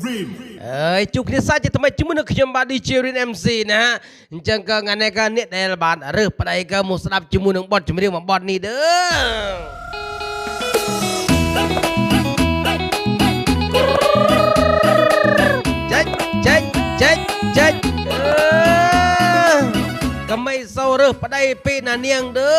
Rim ជួបគ្នាសាច់តែថ្មីជាមួយនឹងខ្ញុំបាទ DJ Rin MC ណាអញ្ចឹងក៏ថ្ងៃនេះក៏អ្នកដែលបានរើសប្តីក៏មកស្ដាប់ជាមួយនឹងបទចម្រៀងមួយបទនេះเด้อចេញក៏មិនសូវរើសប្តីពីណានាងเด้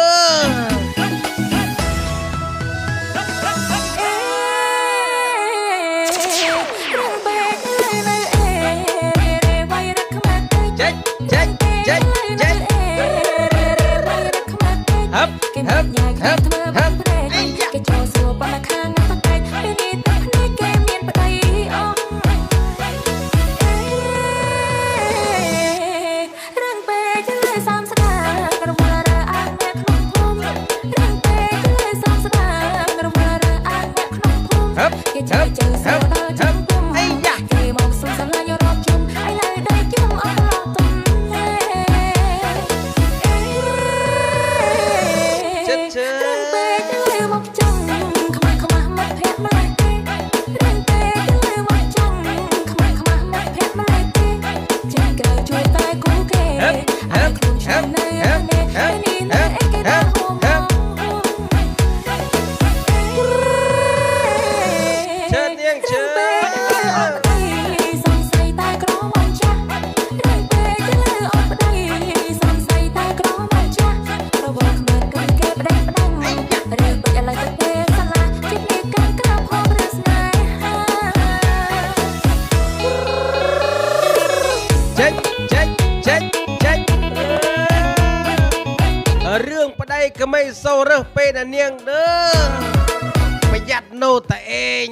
อរឿងប្តីក៏មិនសូវរើសពេលណានាងเด้อប្រយ័ត្ននៅតែឯង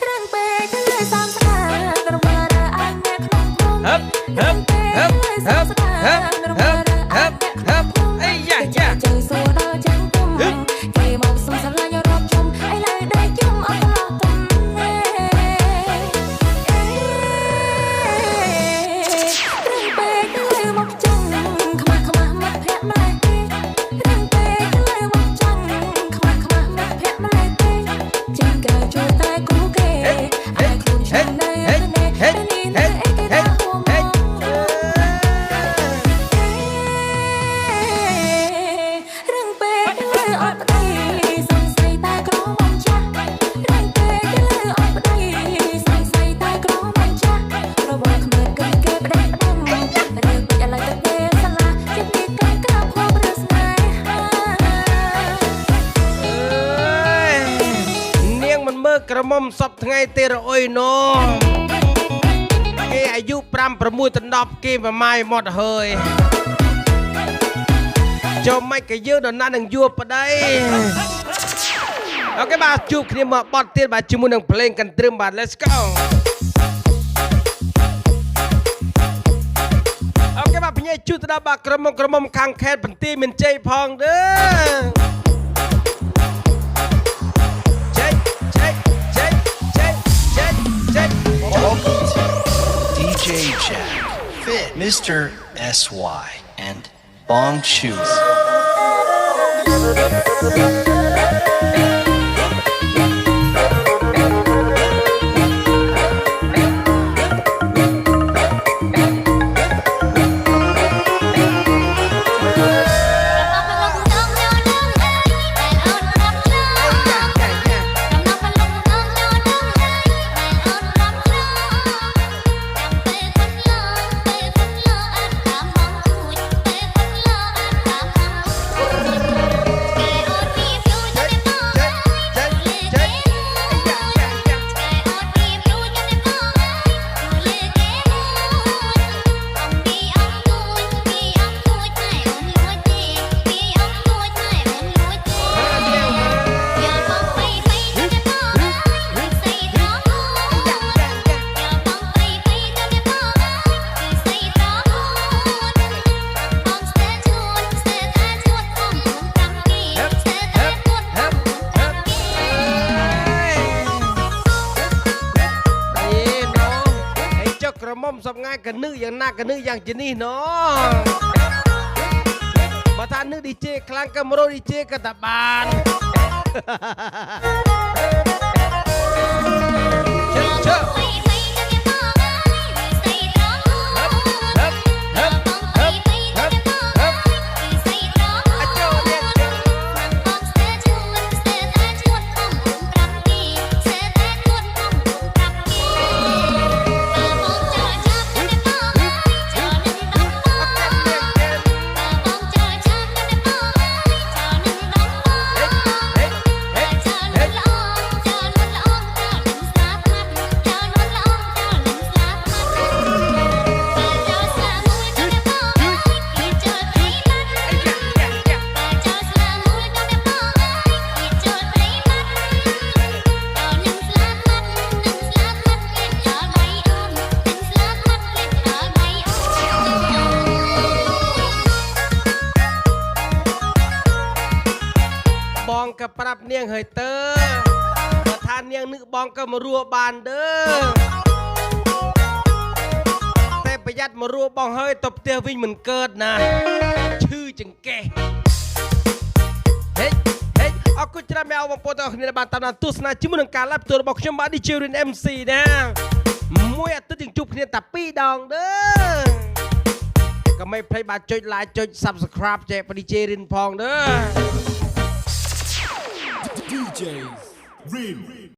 រឿងពេកលើសំស្ដារមករើអានអ្នកក្នុងភូមិហឹបអីយ៉ាចៅសួរដល់ចាំពុំគេមកសុំស្រឡាញ់រាប់ជុំអីឡើយដេកជុំអត់ឡោះទុំក្រមុំសពថ្ងៃទេរអុយណូគេអាយុ5 6ទៅ10គេប្រម៉ាយមកហើយចូលមិនក៏យើងដល់ណានឹងយួរប្តីអូខេបាទជួបគ្នាមកបត់ទៀតបាទជាមួយនឹងភ្លេងកន្ទ្រឹមបាទ Let's go អូខេបាទបញ្ញាជួបទៅដល់បាទក្រមុំខាងខេត្តបន្ទាយមានជ័យផងเด้อDJ Jack, Fit, Mr. SY, and Bong Shoes.ក្រមុំសពថ្ងៃកនឹយ៉ាងណាកនឹយ៉ាងជានេះណោប បើថានឹង DJ ខ្លាំងក៏មករក DJ ក៏តាបាន ជើ បងក៏ប្រាប់នាងហើយតើបើថានាងនឹកបងក៏មករស់បានเด้อតែប្រយ័ត្នមករស់បងហើយទៅផ្ទះវិញមិនកើតណាឈឺចង្កេះហេអរគុណច្រើនមែនបងប្អូនទាំងអស់គ្នាបានតាមដានទស្សនាជាមួយនឹងការ live ផ្ទាល់របស់ខ្ញុំបាទ DJ Rin MC ណាមួយអាទិត្យយើងជួបគ្នាតែ2ដងเด้อក៏មិនភ្លេចបាទចុច like ចុច subscribe ចែក DJ Rin ផងเด้อDJs Rin